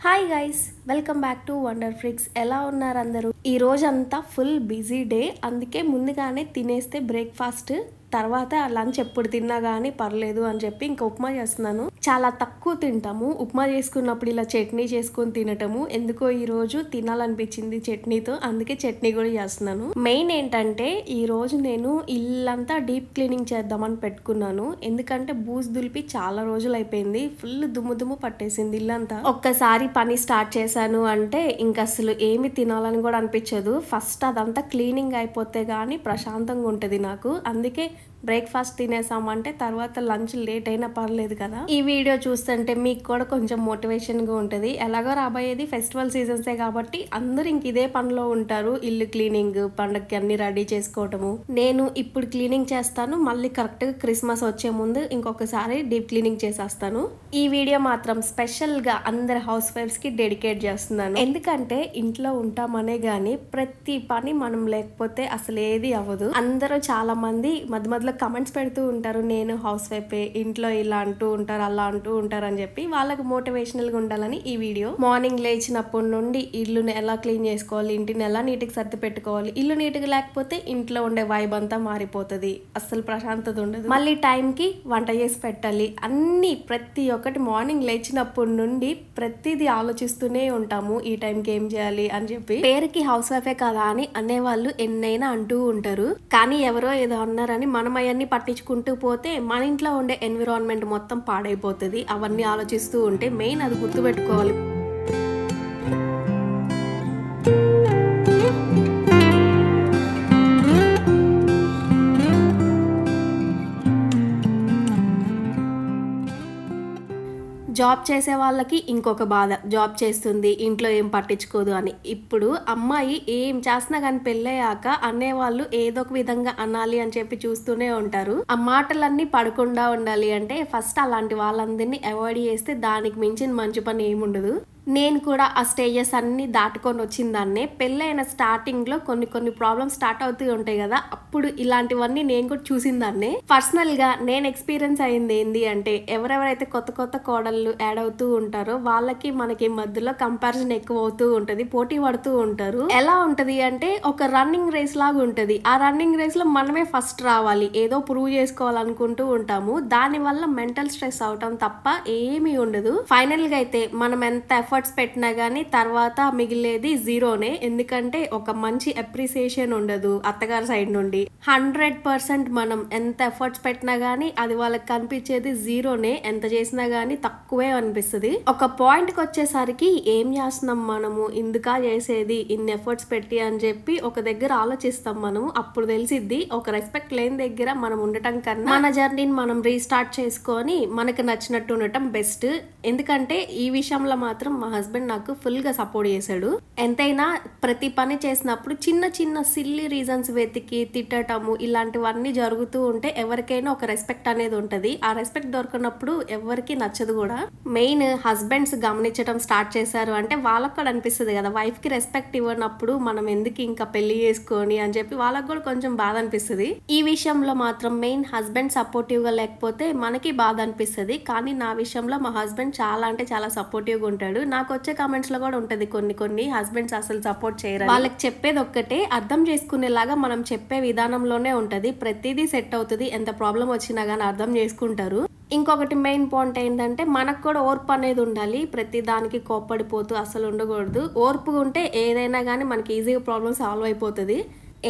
Hi guys, welcome back to wonder ఫ్రిక్స్. ఎలా ఉన్నారు అందరూ? ఈ రోజంతా ఫుల్ బిజీ డే, అందుకే ముందుగానే తినేస్తే బ్రేక్ఫాస్ట్, తర్వాత లంచ్ ఎప్పుడు తిన్నా కానీ పర్లేదు అని చెప్పి ఇంకా ఉప్మా చేస్తున్నాను. చాలా తక్కువ తింటాము ఉప్మా చేసుకున్నప్పుడు, ఇలా చట్నీ చేసుకొని తినటము. ఎందుకో ఈ రోజు తినాలనిపించింది చట్నీతో, అందుకే చట్నీ కూడా చేస్తున్నాను. మెయిన్ ఏంటంటే ఈ రోజు నేను ఇల్లంతా డీప్ క్లీనింగ్ చేద్దామని పెట్టుకున్నాను. ఎందుకంటే బూజు దులిపి చాలా రోజులు అయిపోయింది, ఫుల్ దుమ్ము దుమ్ము పట్టేసింది ఇల్లంతా. ఒక్కసారి పని స్టార్ట్ చేశాను అంటే ఇంకా అసలు ఏమి తినాలని కూడా అనిపించదు. ఫస్ట్ అదంతా క్లీనింగ్ అయిపోతే గానీ ప్రశాంతంగా ఉంటుంది నాకు. అందుకే బ్రేక్ఫాస్ట్ తినేసామంటే తర్వాత లంచ్ లేట్ అయినా పర్లేదు కదా. ఈ వీడియో చూస్తుంటే మీకు కూడా కొంచెం మోటివేషన్గా ఉంటుంది. ఎలాగో రాబోయేది ఫెస్టివల్ సీజన్సే కాబట్టి అందరూ ఇంక ఇదే పనిలో ఉంటారు. ఇల్లు క్లీనింగ్, పండగకి అన్ని రెడీ చేసుకోవటము. నేను ఇప్పుడు క్లీనింగ్ చేస్తాను, మళ్ళీ కరెక్ట్గా క్రిస్మస్ వచ్చే ముందు ఇంకొకసారి డీప్ క్లీనింగ్ చేసేస్తాను. ఈ వీడియో మాత్రం స్పెషల్గా అందరి హౌస్ వైఫ్స్కి డెడికేట్ చేస్తున్నాను. ఎందుకంటే ఇంట్లో ఉంటామనే కానీ ప్రతి పని మనం లేకపోతే అసలు ఏది అవ్వదు. అందరూ చాలా మంది మధ్య కమెంట్స్ పెడుతూ ఉంటారు, నేను హౌస్ వైఫ్, ఇంట్లో ఇలా అంటూ ఉంటారు, అలా అంటూ ఉంటారు అని చెప్పి వాళ్ళకి మోటివేషనల్ గా ఉండాలని ఈ వీడియో. మార్నింగ్ లేచినప్పటి నుండి ఇల్లుని ఎలా క్లీన్ చేసుకోవాలి, ఇంటిని ఎలా నీట్గా సర్ది పెట్టుకోవాలి. ఇల్లు నీట్గా లేకపోతే ఇంట్లో ఉండే వైబ్ అంతా మారిపోతుంది, అస్సలు ప్రశాంతత ఉండదు. మళ్ళీ టైంకి వంట చేసి పెట్టాలి, అన్ని ప్రతి ఒక్కటి మార్నింగ్ లేచినప్పటి నుండి ప్రతిదీ ఆలోచిస్తూనే ఉంటాము, ఈ టైంకి ఏం చేయాలి అని చెప్పి. పేరుకి హౌస్ వైఫే కదా అని అనేవాళ్ళు ఎన్నైనా అంటూ ఉంటారు, కానీ ఎవరో ఏదో అన్నారని మనం అవన్నీ పట్టించుకుంటూ పోతే మన ఇంట్లో ఉండే ఎన్విరాన్మెంట్ మొత్తం పాడైపోతుంది. అవన్నీ ఆలోచిస్తూ ఉంటే మెయిన్ అది గుర్తుపెట్టుకోవాలి. జాబ్ చేసే వాళ్ళకి ఇంకొక బాధ, జాబ్ చేస్తుంది ఇంట్లో ఏం పట్టించుకోదు అని. ఇప్పుడు అమ్మాయి ఏం చేస్తున్నా కానీ పెళ్ళయ్యాక అనేవాళ్ళు ఏదో ఒక విధంగా అనాలి అని చెప్పి చూస్తూనే ఉంటారు. ఆ మాటలన్నీ పడకుండా ఉండాలి అంటే ఫస్ట్ అలాంటి వాళ్ళందరినీ అవాయిడ్ చేస్తే దానికి మించిన మంచి పని ఏముండదు. నేను కూడా ఆ స్టేజెస్ అన్ని దాటుకొని వచ్చిందాన్నే. పెళ్ళైన స్టార్టింగ్ లో కొన్ని ప్రాబ్లమ్స్ స్టార్ట్ అవుతూ ఉంటాయి కదా, అప్పుడు ఇలాంటివన్నీ నేను కూడా చూసిందాన్నే. పర్సనల్ గా నేను ఎక్స్పీరియన్స్ అయింది ఏంటి అంటే, ఎవరెవరైతే కొత్త కోడళ్ళు యాడ్ అవుతూ ఉంటారో వాళ్ళకి మనకి మధ్యలో కంపారిజన్ ఎక్కువ అవుతూ ఉంటది, పోటీ పడుతూ ఉంటారు. ఎలా ఉంటది అంటే ఒక రన్నింగ్ రేస్ లాగా ఉంటది. ఆ రన్నింగ్ రేస్ లో మనమే ఫస్ట్ రావాలి, ఏదో ప్రూవ్ చేసుకోవాలనుకుంటూ ఉంటాము. దాని వల్ల మెంటల్ స్ట్రెస్ అవటం తప్ప ఏమీ ఉండదు. ఫైనల్ గా అయితే మనం ఎంత ఎఫర్ట్స్ పెట్టినా గానీ తర్వాత మిగిలేది జీరోనే. ఎందుకంటే ఒక మంచి అప్రిసియేషన్ ఉండదు అత్తగారి సైడ్ నుండి. 100% మనం ఎంత ఎఫర్ట్స్ పెట్టినా గానీ అది వాళ్ళకి కనిపించేది జీరోనే. ఎంత చేసినా గానీ తక్కువే అనిపిస్తుంది. ఒక పాయింట్ కి వచ్చేసరికి ఏం చేస్తున్నాం మనము, ఇందుకా చేసేది ఇన్ని ఎఫర్ట్స్ పెట్టి అని చెప్పి ఒక దగ్గర ఆలోచిస్తాం మనము. అప్పుడు తెలిసిద్ది ఒక రెస్పెక్ట్ లేని దగ్గర మనం ఉండటం కన్నా మన జర్నీని మనం రీస్టార్ట్ చేసుకొని మనకు నచ్చినట్టు ఉండటం బెస్ట్. ఎందుకంటే ఈ విషయంలో మాత్రం మా హస్బెండ్ నాకు ఫుల్ గా సపోర్ట్ చేశాడు. ఎంతైనా ప్రతి పని చేసినప్పుడు చిన్న చిన్న సిల్లీ రీజన్స్ వెతికి తిట్టటము ఇలాంటివన్నీ జరుగుతూ ఉంటే ఎవరికైనా ఒక రెస్పెక్ట్ అనేది ఉంటది. ఆ రెస్పెక్ట్ దొరకనప్పుడు ఎవరికి నచ్చదు కూడా. మెయిన్ హస్బెండ్స్ గమనించడం స్టార్ట్ చేశారు అంటే వాళ్ళకు కూడా అనిపిస్తుంది కదా, వైఫ్ కి రెస్పెక్ట్ ఇవ్వనప్పుడు మనం ఎందుకు ఇంకా పెళ్లి చేసుకొని అని చెప్పి వాళ్ళకు కూడా కొంచెం బాధ అనిపిస్తుంది. ఈ విషయంలో మాత్రం మెయిన్ హస్బెండ్ సపోర్టివ్ గా లేకపోతే మనకి బాధ అనిపిస్తుంది. కానీ నా విషయంలో మా హస్బెండ్ చాలా అంటే చాలా సపోర్టివ్ గా ఉంటాడు. నాకు వచ్చే కామెంట్స్ లో కూడా ఉంటది కొన్ని హస్బెండ్స్ అసలు సపోర్ట్ చేయరు. వాళ్ళకి చెప్పేది ఒక్కటే, అర్థం చేసుకునేలాగా మనం చెప్పే విధానంలోనే ఉంటది. ప్రతిదీ సెట్ అవుతుంది, ఎంత ప్రాబ్లం వచ్చినా గానీ అర్థం చేసుకుంటారు. ఇంకొకటి మెయిన్ పాయింట్ ఏంటంటే మనకు కూడా ఓర్పు అనేది ఉండాలి. ప్రతి దానికి కోప్పడిపోతూ అసలు ఉండకూడదు. ఓర్పు ఉంటే ఏదైనా కానీ మనకి ఈజీగా ప్రాబ్లం సాల్వ్ అయిపోతుంది.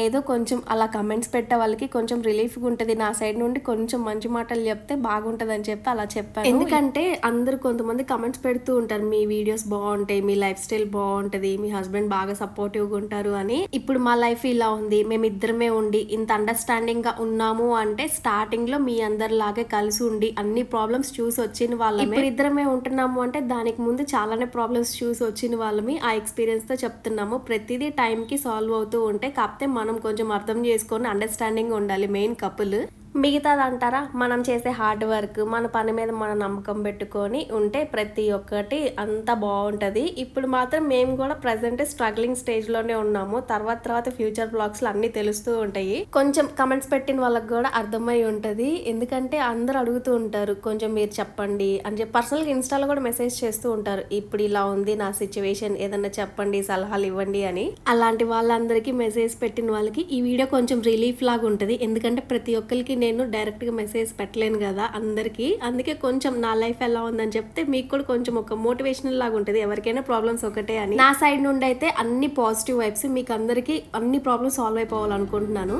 ఏదో కొంచెం అలా కమెంట్స్ పెట్టే వాళ్ళకి కొంచెం రిలీఫ్గా ఉంటుంది. నా సైడ్ నుండి కొంచెం మంచి మాటలు చెప్తే బాగుంటుంది అని చెప్పి అలా చెప్పాను. ఎందుకంటే అందరూ కొంతమంది కమెంట్స్ పెడుతూ ఉంటారు, మీ వీడియోస్ బాగుంటాయి, మీ లైఫ్ స్టైల్ బాగుంటది, మీ హస్బెండ్ బాగా సపోర్టివ్గా ఉంటారు అని. ఇప్పుడు మా లైఫ్ ఇలా ఉంది, మేమిద్దరమే ఉండి ఇంత అండర్స్టాండింగ్ గా ఉన్నాము అంటే స్టార్టింగ్ లో మీ అందరిలాగే కలిసి ఉండి అన్ని ప్రాబ్లమ్స్ చూసి వచ్చిన వాళ్ళమే. ఇప్పుడు ఇద్దరమే ఉంటున్నాము అంటే దానికి ముందు చాలానే ప్రాబ్లమ్స్ చూసి వచ్చిన వాళ్ళమి. ఆ ఎక్స్పీరియన్స్ తో చెప్తున్నాము. ప్రతిదీ టైం కి సాల్వ్ అవుతూ ఉంటే, కాకపోతే మనం కొంచెం అర్థం చేసుకొని అండర్స్టాండింగ్ ఉండాలి మెయిన్ కపుల్. మిగతాదంటారా మనం చేసే హార్డ్ వర్క్ మన పని మీద మనం నమ్మకం పెట్టుకొని ఉంటే ప్రతి ఒక్కటి అంతా బాగుంటుంది. ఇప్పుడు మాత్రం మేము కూడా ప్రజెంట్ స్ట్రగ్లింగ్ స్టేజ్లోనే ఉన్నాము. తర్వాత ఫ్యూచర్ బ్లాగ్స్లో అన్నీ తెలుస్తూ ఉంటాయి. కొంచెం కమెంట్స్ పెట్టిన వాళ్ళకి కూడా అర్థమై ఉంటుంది. ఎందుకంటే అందరూ అడుగుతూ ఉంటారు కొంచెం మీరు చెప్పండి అని చెప్పి. పర్సనల్గా ఇన్స్టాలో కూడా మెసేజ్ చేస్తూ ఉంటారు, ఇప్పుడు ఇలా ఉంది నా సిచ్యువేషన్, ఏదన్నా చెప్పండి, సలహాలు ఇవ్వండి అని. అలాంటి వాళ్ళందరికీ మెసేజ్ పెట్టిన వాళ్ళకి ఈ వీడియో కొంచెం రిలీఫ్ లాగా ఉంటుంది. ఎందుకంటే ప్రతి ఒక్కరికి నేను డైరెక్ట్గా మెసేజ్ పెట్టలేను కదా అందరికీ. అందుకే కొంచెం నా లైఫ్ ఎలా ఉందని చెప్తే మీకు కూడా కొంచెం ఒక మోటివేషనల్ లాగా ఉంటుంది. ఎవరికైనా ప్రాబ్లమ్స్ ఒకటే అని నా సైడ్ నుండి అయితే అన్ని పాజిటివ్ వైబ్స్, మీకు అందరికీ అన్ని ప్రాబ్లమ్స్ సాల్వ్ అయిపోవాలనుకుంటున్నాను.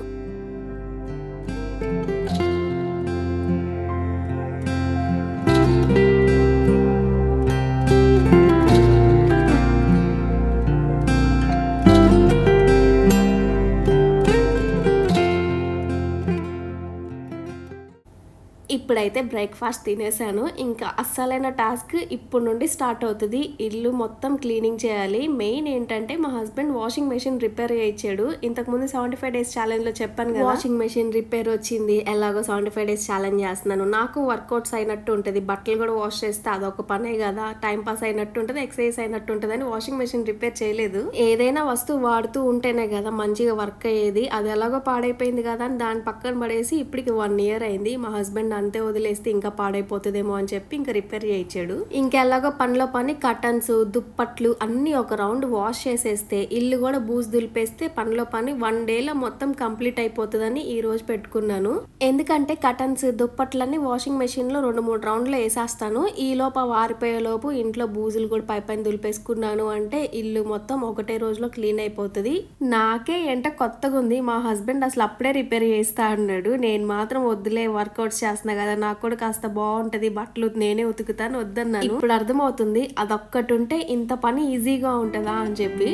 ఇప్పుడైతే బ్రేక్ఫాస్ట్ తినేసాను. ఇంకా అస్సలైన టాస్క్ ఇప్పుడు నుండి స్టార్ట్ అవుతుంది. ఇల్లు మొత్తం క్లీనింగ్ చేయాలి. మెయిన్ ఏంటంటే మా హస్బెండ్ వాషింగ్ మెషిన్ రిపేర్ చేయించాడు. ఇంతకుముందు 75 days ఛాలెంజ్ లో చెప్పాను కదా, వాషింగ్ మెషిన్ రిపేర్ వచ్చింది, ఎలాగో 75 days ఛాలెంజ్ చేస్తున్నాను. నాకు వర్కౌట్స్ అయినట్టు ఉంటుంది, బట్టలు కూడా వాష్ చేస్తే అదొక పనే కదా, టైం పాస్ అయినట్టు ఉంటుంది, ఎక్సర్సైజ్ అయినట్టు ఉంటుంది అని వాషింగ్ మెషిన్ రిపేర్ చేయలేదు. ఏదైనా వస్తువు వాడుతూ ఉంటేనే కదా మంచిగా వర్క్ అయ్యేది. అది ఎలాగో పాడైపోయింది కదా అని దాని పక్కన పడేసి ఇప్పటికి 1 year అయింది. మా హస్బెండ్ అంతే వదిలేస్తే ఇంకా పాడైపోతుందేమో అని చెప్పి ఇంకా రిపేర్ చేయించాడు. ఇంకెలాగో పనిలో పని కర్టన్స్, దుప్పట్లు అన్ని ఒక రౌండ్ వాష్ చేసేస్తే, ఇల్లు కూడా బూజు దులిపేస్తే పనిలో పని 1 dayలో మొత్తం కంప్లీట్ అయిపోతుందని ఈ రోజు పెట్టుకున్నాను. ఎందుకంటే కర్టన్స్, దుప్పట్లన్నీ వాషింగ్ మెషిన్ లో 2-3 రౌండ్లు వేసేస్తాను. ఈ లోపు వారిపోయే లోపు ఇంట్లో బూజులు కూడా పైన దులిపేసుకున్నాను అంటే ఇల్లు మొత్తం ఒకటే రోజులో క్లీన్ అయిపోతుంది. నాకే ఏంట కొత్తగా ఉంది. మా హస్బెండ్ అసలు అప్పుడే రిపేర్ చేస్తా అన్నాడు. నేను మాత్రం వద్దులే, వర్కౌట్స్ చేస్తున్నా కదా, నాకు కూడా కాస్త బాగుంటది, బట్టలు నేనే ఉతుకుతాను వద్దన్నాను. ఇప్పుడు అర్థమవుతుంది అదొక్కటి ఉంటే ఇంత పని ఈజీగా ఉంటుందా అని చెప్పి.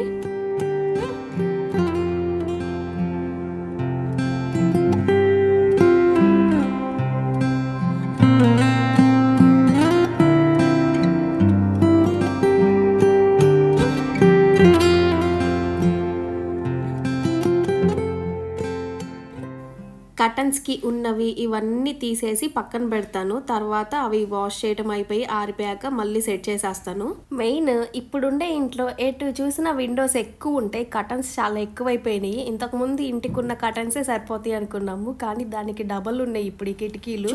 కర్టన్స్కి ఉన్నవి ఇవన్నీ తీసేసి పక్కన పెడతాను. తర్వాత అవి వాష్ చేయడం అయిపోయి ఆరిపోయాక మళ్ళీ సెట్ చేసేస్తాను. మెయిన్ ఇప్పుడుండే ఇంట్లో ఎటు చూసిన విండోస్ ఎక్కువ ఉంటాయి, కర్టన్స్ చాలా ఎక్కువైపోయినాయి. ఇంతకుముందు ఇంటికి ఉన్న కర్టన్సే సరిపోతాయి అనుకున్నాము, కానీ దానికి డబల్ ఉన్నాయి ఇప్పుడు ఈ కిటికీలు.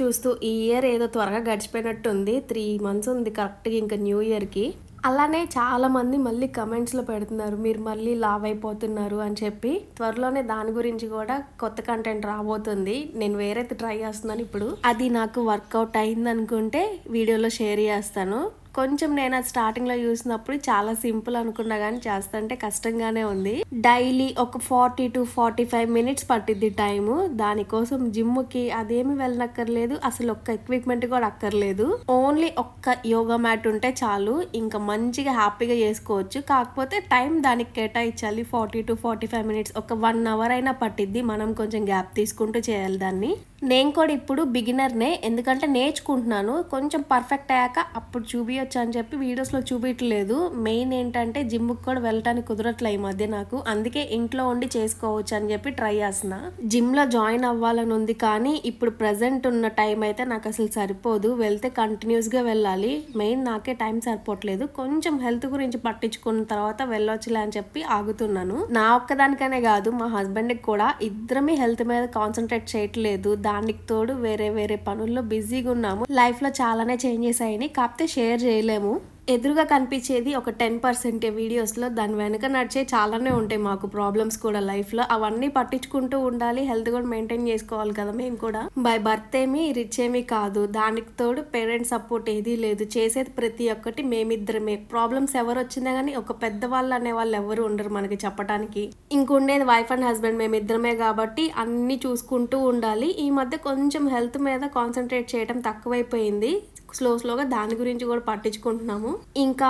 చూస్తూ ఈ ఇయర్ ఏదో త్వరగా గడిచిపోయినట్టుంది. 3 months ఉంది కరెక్ట్గా ఇంకా న్యూ ఇయర్కి. అలానే చాలా మంది మళ్ళీ కమెంట్స్లో పెడుతున్నారు మీరు మళ్ళీ లావ్ అయిపోతున్నారు అని చెప్పి. త్వరలోనే దాని గురించి కూడా కొత్త కంటెంట్ రాబోతుంది. నేను వేరైతే ట్రై చేస్తున్నాను ఇప్పుడు. అది నాకు వర్కౌట్ అయింది అనుకుంటే వీడియోలో షేర్ చేస్తాను. కొంచెం నేను అది స్టార్టింగ్లో చూసినప్పుడు చాలా సింపుల్ అనుకున్నా కానీ చేస్తుంటే కష్టంగానే ఉంది. డైలీ ఒక 40 to 45 minutes పట్టిద్ది టైము. దానికోసం జిమ్కి అదేమి వెళ్ళనక్కర్లేదు, అసలు ఒక్క ఎక్విప్మెంట్ కూడా అక్కర్లేదు. ఓన్లీ ఒక్క యోగా మ్యాట్ ఉంటే చాలు, ఇంకా మంచిగా హ్యాపీగా చేసుకోవచ్చు. కాకపోతే టైం దానికి కేటాయించాలి. 40 to 45 minutes, ఒక 1 hour అయినా పట్టిద్ది. మనం కొంచెం గ్యాప్ తీసుకుంటూ చేయాలి దాన్ని. నేను కూడా ఇప్పుడు బిగినర్నే, ఎందుకంటే నేర్చుకుంటున్నాను. కొంచెం పర్ఫెక్ట్ అయ్యాక అప్పుడు చూపించచ్చు అని చెప్పి వీడియోస్లో చూపించలేదు. మెయిన్ ఏంటంటే జిమ్కి కూడా వెళ్ళటానికి కుదరట్లే ఈ మధ్య నాకు. అందుకే ఇంట్లో ఉండి చేసుకోవచ్చు అని చెప్పి ట్రై చేస్తున్నా. జిమ్లో జాయిన్ అవ్వాలని ఉంది కానీ ఇప్పుడు ప్రజెంట్ ఉన్న టైం అయితే నాకు అసలు సరిపోదు. వెళ్తే కంటిన్యూస్గా వెళ్ళాలి. మెయిన్ నాకే టైం సరిపోవట్లేదు. కొంచెం హెల్త్ గురించి పట్టించుకున్న తర్వాత వెళ్ళొచ్చులే అని చెప్పి ఆగుతున్నాను. నా ఒక్కదానికనే కాదు, మా హస్బెండ్కి కూడా. ఇద్దరమే హెల్త్ మీద కాన్సన్ట్రేట్ చేయట్లేదు. దానికి తోడు వేరే పనుల్లో బిజీగా ఉన్నాము. లైఫ్ లో చాలానే చేంజెస్ అయినాయి, కాకపోతే షేర్ చేయలేము. ఎదురుగా కనిపించేది ఒక 10% వీడియోస్లో, దాని వెనక నడిచే చాలానే ఉంటాయి మాకు ప్రాబ్లమ్స్ కూడా లైఫ్లో. అవన్నీ పట్టించుకుంటూ ఉండాలి, హెల్త్ కూడా మెయింటైన్ చేసుకోవాలి కదా మేము కూడా. బై బర్త్ ఏమి రిచ్ ఏమి కాదు, దానికి తోడు పేరెంట్స్ సపోర్ట్ ఏదీ లేదు. చేసేది ప్రతి ఒక్కటి మేమిద్దరమే. ప్రాబ్లమ్స్ ఎవరు వచ్చినా కానీ ఒక పెద్దవాళ్ళు అనే వాళ్ళు ఎవరు ఉండరు మనకి చెప్పడానికి. ఇంకుండేది వైఫ్ అండ్ హస్బెండ్, మేమిద్దరమే కాబట్టి అన్నీ చూసుకుంటూ ఉండాలి. ఈ మధ్య కొంచెం హెల్త్ మీద కాన్సన్ట్రేట్ చేయడం తక్కువైపోయింది. స్లోగా దాని గురించి కూడా పట్టించుకుంటున్నాము. ఇంకా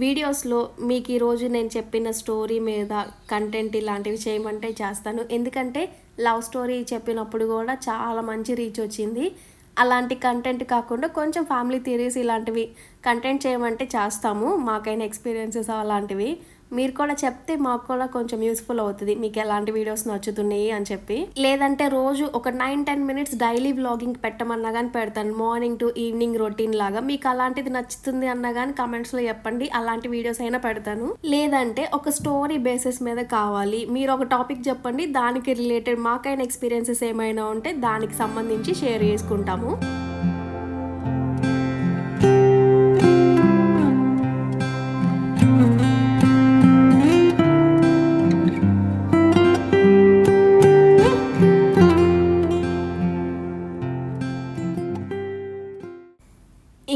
వీడియోస్లో మీకు ఈరోజు నేను చెప్పిన స్టోరీ మీద కంటెంట్ ఇలాంటివి చేయమంటే చేస్తాను. ఎందుకంటే లవ్ స్టోరీ చెప్పినప్పుడు కూడా చాలా మంచి రీచ్ వచ్చింది. అలాంటి కంటెంట్ కాకుండా కొంచెం ఫ్యామిలీ థియరీస్ ఇలాంటివి కంటెంట్ చేయమంటే చేస్తాము. మాకైన ఎక్స్పీరియన్సెస్ అలాంటివి మీరు కూడా చెప్తే మాకు కూడా కొంచెం యూస్ఫుల్ అవుతుంది, మీకు ఎలాంటి వీడియోస్ నచ్చుతున్నాయి అని చెప్పి. లేదంటే రోజు ఒక 9-10 మినిట్స్ డైలీ వ్లాగింగ్ పెట్టమన్నా కానీ పెడతాను, మార్నింగ్ టు ఈవినింగ్ రొటీన్ లాగా. మీకు అలాంటిది నచ్చుతుంది అన్నా కానీ కమెంట్స్లో చెప్పండి, అలాంటి వీడియోస్ అయినా పెడతాను. లేదంటే ఒక స్టోరీ బేసిస్ మీద కావాలి, మీరు ఒక టాపిక్ చెప్పండి, దానికి రిలేటెడ్ మాకైన ఎక్స్పీరియన్సెస్ ఏమైనా ఉంటే దానికి సంబంధించి షేర్ చేసుకుంటాము.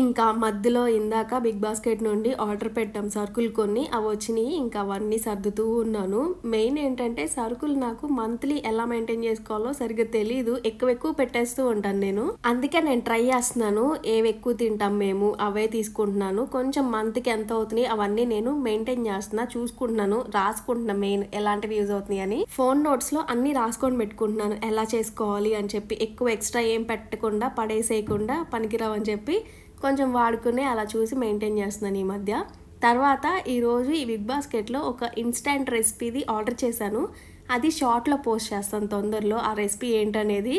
ఇంకా మధ్యలో ఇందాక బిగ్ బాస్కెట్ నుండి ఆర్డర్ పెట్టాం సరుకులు కొన్ని, అవి వచ్చినాయి. ఇంకా అవన్నీ సర్దుతూ ఉన్నాను. మెయిన్ ఏంటంటే సరుకులు నాకు మంత్లీ ఎలా మెయింటైన్ చేసుకోవాలో సరిగ్గా తెలీదు, ఎక్కువ పెట్టేస్తూ ఉంటాను నేను. అందుకే నేను ట్రై చేస్తున్నాను, ఏవి ఎక్కువ తింటాం మేము అవే తీసుకుంటున్నాను. కొంచెం మంత్కి ఎంత అవుతున్నాయి అవన్నీ నేను మెయింటైన్ చేస్తున్నా, చూసుకుంటున్నాను, రాసుకుంటున్నా మెయిన్ ఎలాంటివి యూజ్ అవుతున్నాయి అని. ఫోన్ నోట్స్ లో అన్ని రాసుకొని పెట్టుకుంటున్నాను ఎలా చేసుకోవాలి అని చెప్పి. ఎక్కువ ఎక్స్ట్రా ఏం పెట్టకుండా పడేసేయకుండా పనికిరావని చెప్పి కొంచెం వాడుకునే అలా చూసి మెయింటైన్ చేస్తున్నాను ఈ మధ్య. తర్వాత ఈరోజు ఈ బిగ్ బాస్కెట్లో ఒక ఇన్స్టెంట్ రెసిపీది ఆర్డర్ చేశాను, అది షార్ట్లో పోస్ట్ చేస్తాను తొందరలో. ఆ రెసిపీ ఏంటనేది,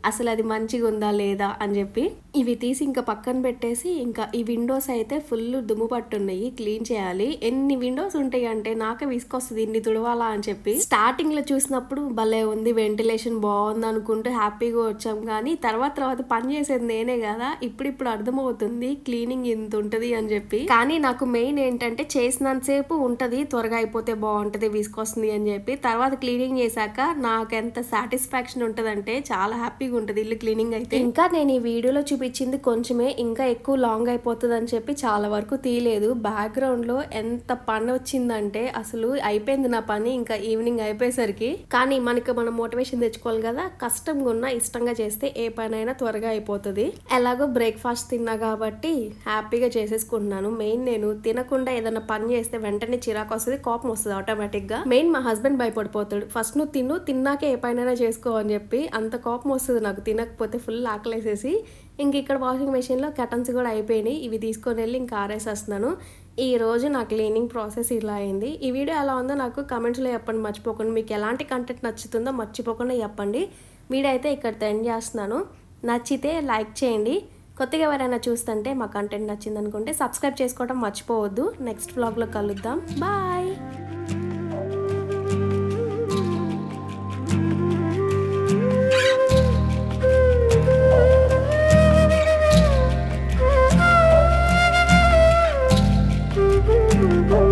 అసలు అది మంచిగా ఉందా లేదా అని చెప్పి. ఇవి తీసి ఇంకా పక్కన పెట్టేసి, ఇంకా ఈ విండోస్ అయితే ఫుల్ దుమ్ము పట్టున్నాయి, క్లీన్ చేయాలి. ఎన్ని విండోస్ ఉంటాయి అంటే నాకే విసుకొస్తుంది ఇన్ని తుడవాలా అని చెప్పి. స్టార్టింగ్ లో చూసినప్పుడు భలే ఉంది, వెంటిలేషన్ బాగుంది అనుకుంటూ హ్యాపీగా వచ్చాం, కానీ తర్వాత పని చేసేది నేనే కదా, ఇప్పుడు అర్థమవుతుంది క్లీనింగ్ ఇంత ఉంటది అని చెప్పి. కానీ నాకు మెయిన్ ఏంటంటే చేసినంతసేపు ఉంటది, త్వరగా అయిపోతే బాగుంటది, విసుకొస్తుంది అని చెప్పి. తర్వాత క్లీనింగ్ చేశాక నాకు ఎంత సాటిస్ఫాక్షన్ ఉంటదంటే చాలా హ్యాపీగా ఉంటది ఇల్లు క్లీనింగ్ అయితే. ఇంకా నేను ఈ వీడియోలో చూపించింది కొంచెమే, ఇంకా ఎక్కువ లాంగ్ అయిపోతుంది అని చెప్పి చాలా వరకు తీయలేదు. బ్యాక్గ్రౌండ్ లో ఎంత పని వచ్చిందంటే అసలు అయిపోయింది నా పని ఇంకా ఈవినింగ్ అయిపోయేసరికి. కానీ మనకి మనం మోటివేషన్ తెచ్చుకోవాలి కదా, కష్టంగా ఉన్నా ఇష్టంగా చేస్తే ఏ పనైనా త్వరగా అయిపోతుంది. ఎలాగో బ్రేక్ఫాస్ట్ తిన్నా కాబట్టి హ్యాపీగా చేసేసుకుంటున్నాను. మెయిన్ నేను తినకుండా ఏదైనా పని చేస్తే వెంటనే చిరాకు వస్తుంది, కోపం వస్తుంది ఆటోమేటిక్ గా. మెయిన్ మా హస్బెండ్ భయపడిపోతాడు, ఫస్ట్ నువ్వు తిన్నాకే ఏ పనైనా చేసుకో అని చెప్పి. అంత కోపం వస్తుంది నాకు తినకపోతే, ఫుల్ ఆకలేసేసి. ఇంక ఇక్కడ వాషింగ్ మెషిన్లో కర్టన్స్ కూడా అయిపోయినాయి, ఇవి తీసుకొని వెళ్ళి ఇంకా ఆరేసేస్తున్నాను. ఈ రోజు నా క్లీనింగ్ ప్రాసెస్ ఇలా అయింది. ఈ వీడియో ఎలా ఉందో నాకు కమెంట్స్లో చెప్పండి మర్చిపోకుండా. మీకు ఎలాంటి కంటెంట్ నచ్చుతుందో మర్చిపోకుండా చెప్పండి. వీడియో అయితే ఇక్కడ ఎండ్ చేస్తున్నాను. నచ్చితే లైక్ చేయండి. కొత్తగా ఎవరైనా చూస్తుంటే మా కంటెంట్ నచ్చింది అనుకుంటే సబ్స్క్రైబ్ చేసుకోవడం మర్చిపోవద్దు. నెక్స్ట్ వ్లాగ్లో కలుద్దాం. బాయ్. Thank you.